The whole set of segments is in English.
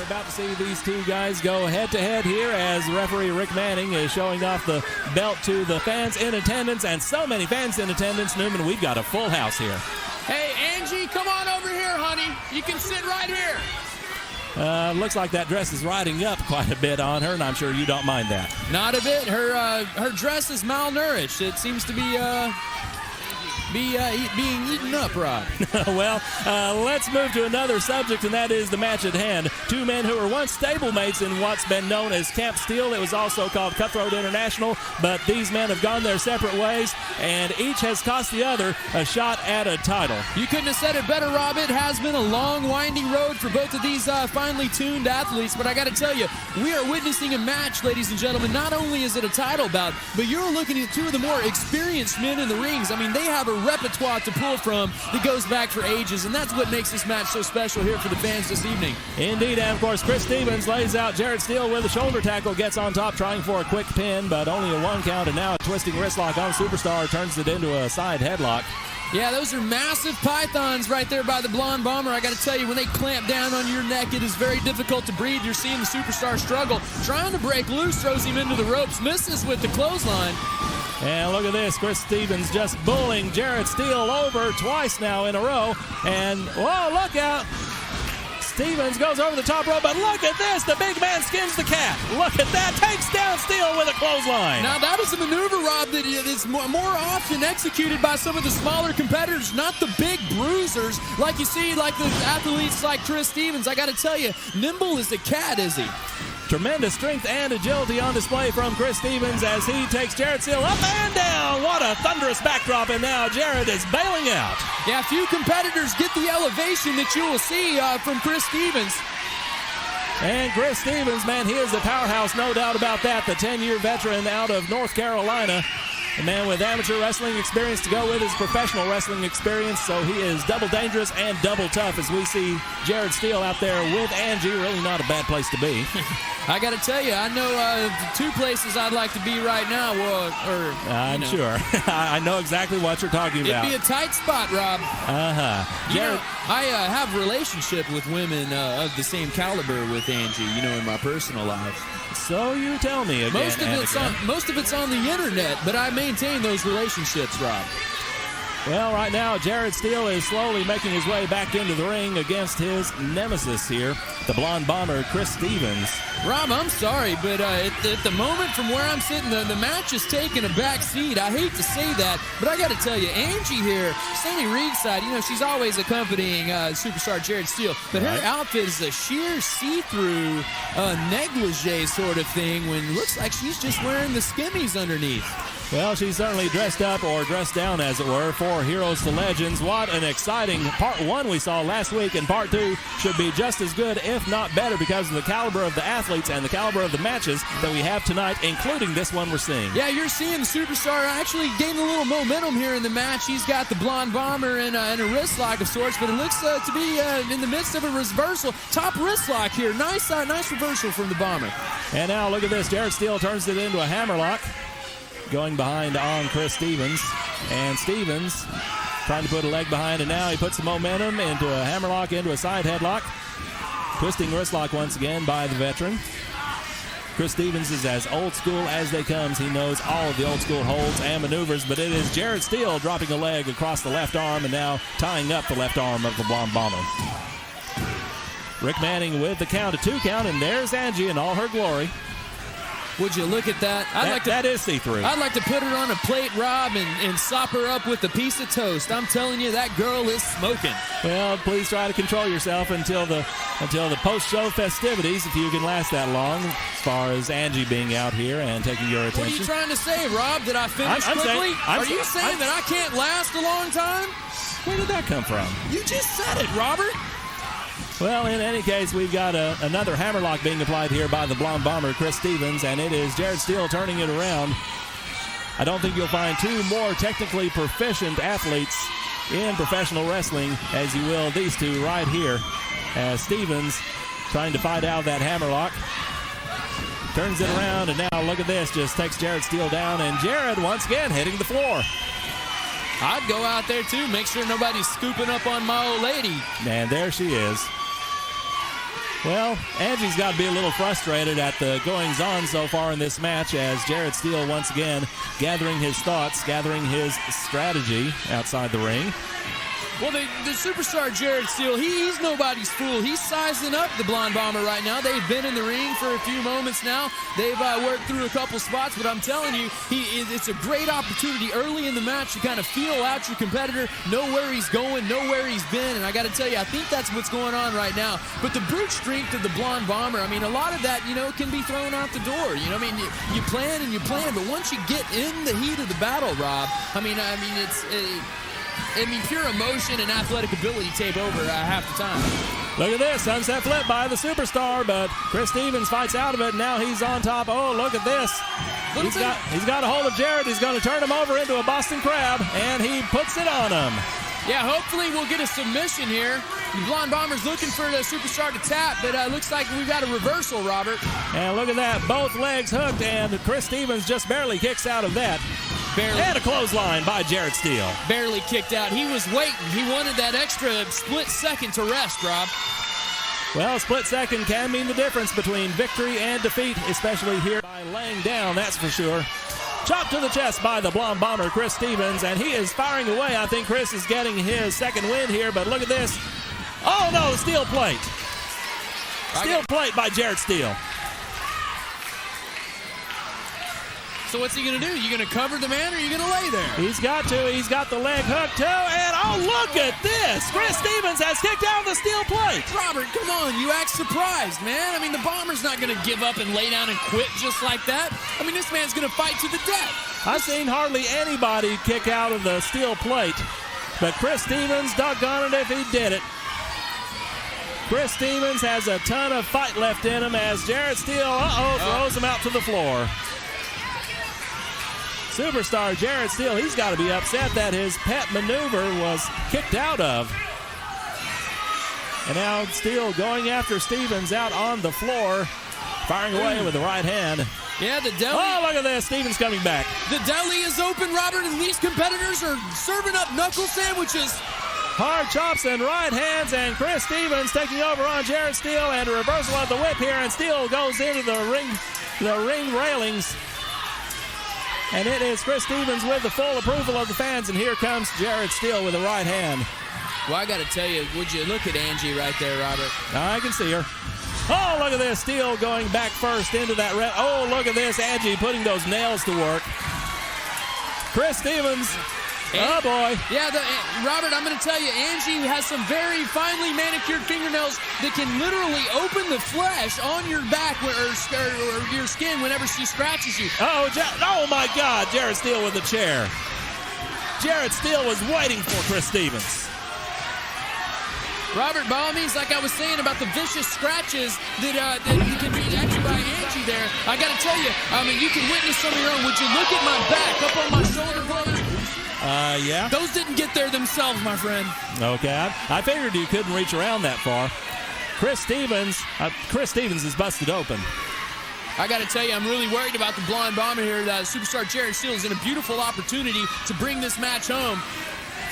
We're about to see these two guys go head-to-head here as referee Rick Manning is showing off the belt to the fans in attendance, and so many fans in attendance. Newman, we've got a full house here. Hey, Angie, come on over here, honey. You can sit right here. Looks like that dress is riding up quite a bit on her, and I'm sure you don't mind that. Not a bit. Her dress is malnourished. It seems to be being eaten up, Rob. Well, let's move to another subject, and that is the match at hand. Two men who were once stablemates in what's been known as Camp Steel. It was also called Cutthroat International, but these men have gone their separate ways, and each has cost the other a shot at a title. You couldn't have said it better, Rob. It has been a long, winding road for both of these finely tuned athletes, but I got to tell you, we are witnessing a match, ladies and gentlemen. Not only is it a title bout, but you're looking at two of the more experienced men in the rings. I mean, they have a repertoire to pull from that goes back for ages, and that's what makes this match so special here for the fans this evening. Indeed, and of course, Chris Stevens lays out Jared Steele with a shoulder tackle, gets on top trying for a quick pin, but only a 1 count, and now a twisting wrist lock on Superstar turns it into a side headlock. Yeah, those are massive pythons right there by the Blonde Bomber. I got to tell you, when they clamp down on your neck, it is very difficult to breathe. You're seeing the Superstar struggle. Trying to break loose, throws him into the ropes, misses with the clothesline. And look at this, Chris Stevens just bullying Jared Steele over twice now in a row. And, whoa, look out. Stevens goes over the top rope, but look at this. The big man skins the cat. Look at that. Takes down Steele with a clothesline. Now, that is a maneuver, Rob, that is more often executed by some of the smaller competitors, not the big bruisers like you see like the athletes like Chris Stevens. I got to tell you, nimble as a cat, is he? Tremendous strength and agility on display from Chris Stevens as he takes Jared Steele up and down. What a thunderous backdrop, and now Jared is bailing out. Yeah, few competitors get the elevation that you will see from Chris Stevens. And Chris Stevens, man, he is a powerhouse, no doubt about that. The 10-year veteran out of North Carolina. A man with amateur wrestling experience to go with his professional wrestling experience, so he is double dangerous and double tough as we see Jared Steele out there with Angie. Really not a bad place to be. I got to tell you, I know two places I'd like to be right now. I'm sure. I know exactly what you're talking about. It'd be a tight spot, Rob. Jared, I have a relationship with women of the same caliber with Angie, in my personal life. So you tell me again. Most of it's on the internet, but I maintain those relationships, Rob. Well, right now, Jared Steele is slowly making his way back into the ring against his nemesis here, the Blonde Bomber, Chris Stevens. Rob, I'm sorry, but at the moment from where I'm sitting, the match is taking a back seat. I hate to say that, but I got to tell you, Angie here, standing ringside, she's always accompanying Superstar Jared Steele, but her outfit is a sheer see-through negligee sort of thing when it looks like she's just wearing the skimmies underneath. Well, she's certainly dressed up, or dressed down, as it were, for Heroes to Legends. What an exciting Part 1 we saw last week, and Part 2 should be just as good, if not better, because of the caliber of the athletes and the caliber of the matches that we have tonight, including this one we're seeing. Yeah, you're seeing the Superstar actually gain a little momentum here in the match. He's got the Blonde Bomber and a wrist lock of sorts, but it looks to be in the midst of a reversal. Top wrist lock here. Nice reversal from the Bomber. And now look at this. Jared Steele turns it into a hammerlock, going behind on Chris Stevens, and Stevens trying to put a leg behind, and now he puts the momentum into a hammerlock, into a side headlock. Twisting wrist lock once again by the veteran. Chris Stevens is as old school as they comes. He knows all of the old school holds and maneuvers, but it is Jared Steele dropping a leg across the left arm and now tying up the left arm of the Blonde Bomber. Rick Manning with the count, a 2 count, and there's Angie in all her glory. Would you look at that? That is see-through. I'd like to put her on a plate, Rob, and sop her up with a piece of toast. I'm telling you, that girl is smoking. Well, please try to control yourself until the post-show festivities, if you can last that long, as far as Angie being out here and taking your attention. What are you trying to say, Rob? Did I finish quickly? Are you saying that I can't last a long time? Where did that come from? You just said it, Robert. Well, in any case, we've got another hammerlock being applied here by the Blonde Bomber, Chris Stevens, and it is Jared Steele turning it around. I don't think you'll find two more technically proficient athletes in professional wrestling as you will these two right here, as Stevens trying to fight out that hammerlock. Turns it around, and now look at this, just takes Jared Steele down, and Jared once again hitting the floor. I'd go out there too, make sure nobody's scooping up on my old lady. And there she is. Well, Angie's got to be a little frustrated at the goings-on so far in this match as Jared Steele once again gathering his thoughts, gathering his strategy outside the ring. Well, the superstar Jared Steele, he's nobody's fool. He's sizing up the Blonde Bomber right now. They've been in the ring for a few moments now. They've worked through a couple spots, but I'm telling you, it's a great opportunity early in the match to kind of feel out your competitor, know where he's going, know where he's been, and I got to tell you, I think that's what's going on right now. But the brute strength of the Blonde Bomber, I mean, a lot of that, can be thrown out the door. I mean, you plan and you plan, but once you get in the heat of the battle, Rob, pure emotion and athletic ability take over half the time. Look at this, sunset flip by the superstar, but Chris Stevens fights out of it. Now he's on top. Oh, look at this. He's got a hold of Jared. He's going to turn him over into a Boston Crab, and he puts it on him. Yeah, hopefully we'll get a submission here. The Blonde Bomber's looking for the superstar to tap, but looks like we've got a reversal, Robert. And look at that, both legs hooked, and Chris Stevens just barely kicks out of that. Barely. And a clothesline by Jared Steele. Barely kicked out. He was waiting. He wanted that extra split second to rest, Rob. Well, a split second can mean the difference between victory and defeat, especially here by laying down, that's for sure. Chop to the chest by the Blonde Bomber, Chris Stevens, and he is firing away. I think Chris is getting his second win here, but look at this. Oh, no, steel plate. Steel plate by Jared Steele. So what's he going to do? You going to cover the man or are you going to lay there? He's got to. He's got the leg hooked too. And oh, look at this. Chris Stevens has kicked out the steel plate. Robert, come on. You act surprised, man. I mean, the Bomber's not going to give up and lay down and quit just like that. I mean, this man's going to fight to the death. I've seen hardly anybody kick out of the steel plate. But Chris Stevens, doggone it if he did it. Chris Stevens has a ton of fight left in him as Jared Steele, throws him out to the floor. Superstar Jared Steele, he's got to be upset that his pet maneuver was kicked out of. And now Steele going after Stevens out on the floor, firing away with the right hand. Yeah, the deli. Oh, look at this. Stevens coming back. The deli is open, Robert, and these competitors are serving up knuckle sandwiches. Hard chops and right hands, and Chris Stevens taking over on Jared Steele, and a reversal of the whip here, and Steele goes into the ring railings. And it is Chris Stevens with the full approval of the fans, and here comes Jared Steele with the right hand. Well, I got to tell you, would you look at Angie right there, Robert? I can see her. Oh, look at this. Steele going back first into that red. Oh, look at this. Angie putting those nails to work. Chris Stevens. Oh, boy. Yeah, Robert, I'm going to tell you, Angie has some very finely manicured fingernails that can literally open the flesh on your back or your skin whenever she scratches you. Oh, my God. Jared Steele with the chair. Jared Steele was waiting for Chris Stevens. Robert, by all means, like I was saying about the vicious scratches that can be acted by Angie there, I got to tell you, I mean, you can witness some of your own. Would you look at my back, up on my shoulder blades? Yeah. Those didn't get there themselves, my friend. Okay, I figured you couldn't reach around that far. Chris Stevens is busted open. I got to tell you, I'm really worried about the Blonde Bomber here. Superstar Jared Steele is in a beautiful opportunity to bring this match home.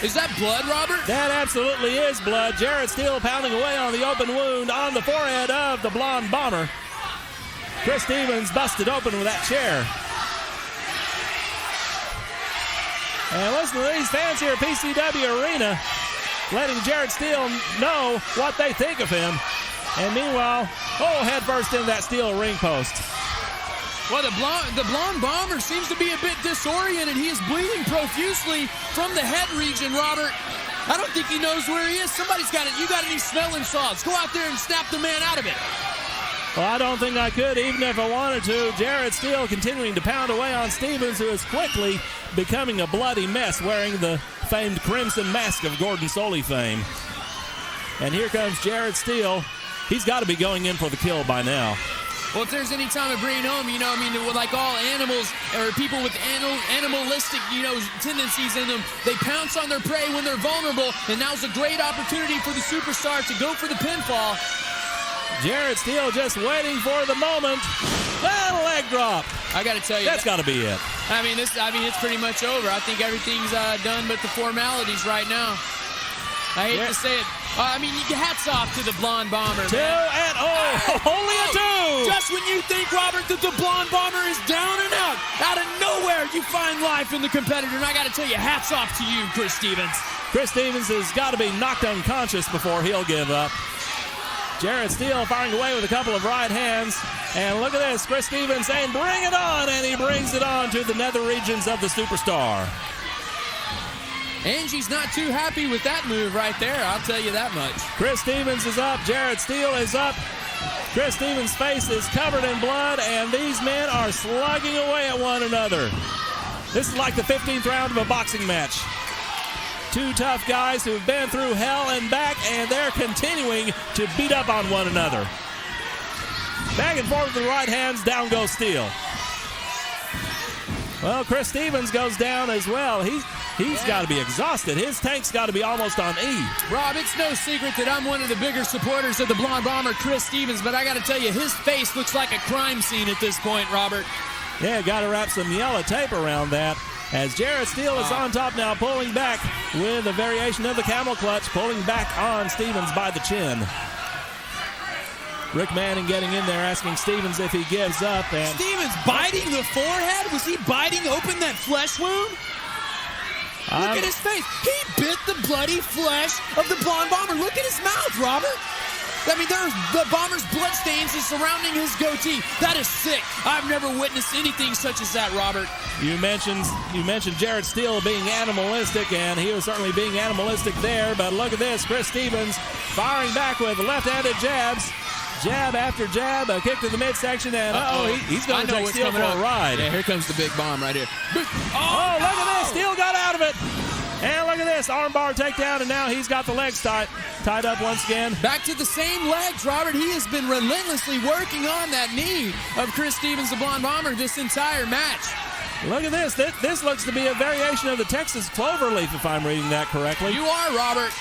Is that blood, Robert? That absolutely is blood. Jared Steele pounding away on the open wound on the forehead of the Blonde Bomber. Chris Stevens busted open with that chair. And listen to these fans here at PCW Arena letting Jared Steele know what they think of him. And meanwhile, head first into that steel ring post. Well, the Blonde Bomber seems to be a bit disoriented. He is bleeding profusely from the head region, Robert. I don't think he knows where he is. Somebody's got it. You got any smelling salts? Go out there and snap the man out of it. Well, I don't think I could, even if I wanted to. Jared Steele continuing to pound away on Stevens, who is quickly becoming a bloody mess, wearing the famed crimson mask of Gordon Soley fame. And here comes Jared Steele. He's got to be going in for the kill by now. Well, if there's any time of bringing home, like all animals or people with animalistic, tendencies in them, they pounce on their prey when they're vulnerable, and now's a great opportunity for the superstar to go for the pinfall. Jared Steele just waiting for the moment. And a leg drop. I got to tell you, that's got to be it. It's pretty much over. I think everything's done but the formalities right now. I hate to say it. Hats off to the Blonde Bomber. Two, and only a two. Just when you think, Robert, that the Blonde Bomber is down and out of nowhere, you find life in the competitor. And I got to tell you, hats off to you, Chris Stevens. Chris Stevens has got to be knocked unconscious before he'll give up. Jared Steele firing away with a couple of right hands. And look at this, Chris Stevens saying, bring it on, and he brings it on to the nether regions of the superstar. Angie's not too happy with that move right there, I'll tell you that much. Chris Stevens is up, Jared Steele is up. Chris Stevens' face is covered in blood, and these men are slugging away at one another. This is like the 15th round of a boxing match. Two tough guys who've been through hell and back, and they're continuing to beat up on one another. Back and forth with the right hands, down goes Steele. Well, Chris Stevens goes down as well. He's got to be exhausted. His tank's got to be almost on E. Rob, it's no secret that I'm one of the bigger supporters of the Blonde Bomber, Chris Stevens, but I got to tell you, his face looks like a crime scene at this point, Robert. Yeah, got to wrap some yellow tape around that. As Jared Steele is on top now, pulling back with a variation of the camel clutch, pulling back on Stevens by the chin. Rick Manning getting in there, asking Stevens if he gives up. And Stevens biting the forehead? Was he biting open that flesh wound? Look at his face. He bit the bloody flesh of the Blonde Bomber. Look at his mouth, Robert. I mean, there's the Bomber's bloodstains is surrounding his goatee. That is sick. I've never witnessed anything such as that, Robert. You mentioned Jared Steele being animalistic, and he was certainly being animalistic there. But look at this, Chris Stevens firing back with left-handed jabs. Jab after jab, a kick to the midsection, and he's going to take Steele for a ride. Yeah, here comes the big bomb right here. Oh, look at this. Steele got out of it. And look at this, armbar takedown, and now he's got the legs tied up once again. Back to the same legs, Robert. He has been relentlessly working on that knee of Chris Stevens, the Blonde Bomber, this entire match. Look at this. This looks to be a variation of the Texas Cloverleaf, if I'm reading that correctly. You are, Robert.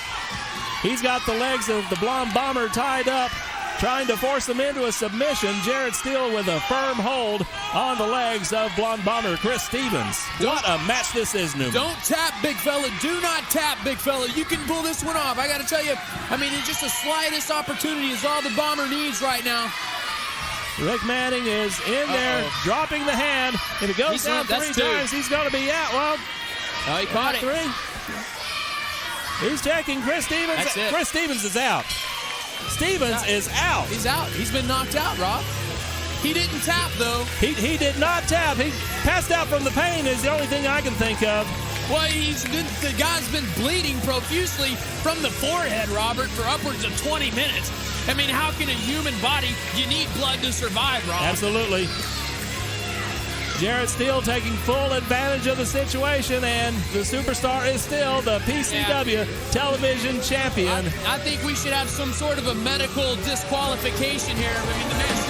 He's got the legs of the Blonde Bomber tied up, trying to force him into a submission. Jared Steele with a firm hold on the legs of Blonde Bomber Chris Stevens. What a match this is, Newman. Don't tap, big fella. Do not tap, big fella. You can pull this one off. I got to tell you, it's just the slightest opportunity is all the Bomber needs right now. Rick Manning is in there, dropping the hand. If it goes down three times, he's going to be out. Well, he caught it. Three. He's checking Chris Stevens. That's it. Chris Stevens is out. Stevens is out. He's out. He's been knocked out, Rob. He didn't tap, though. He did not tap. He passed out from the pain is the only thing I can think of. Well, the guy's been bleeding profusely from the forehead, Robert, for upwards of 20 minutes. How can a human body, you need blood to survive, Rob? Absolutely. Jared Steele taking full advantage of the situation, and the superstar is still the PCW television champion. I think we should have some sort of a medical disqualification here. The match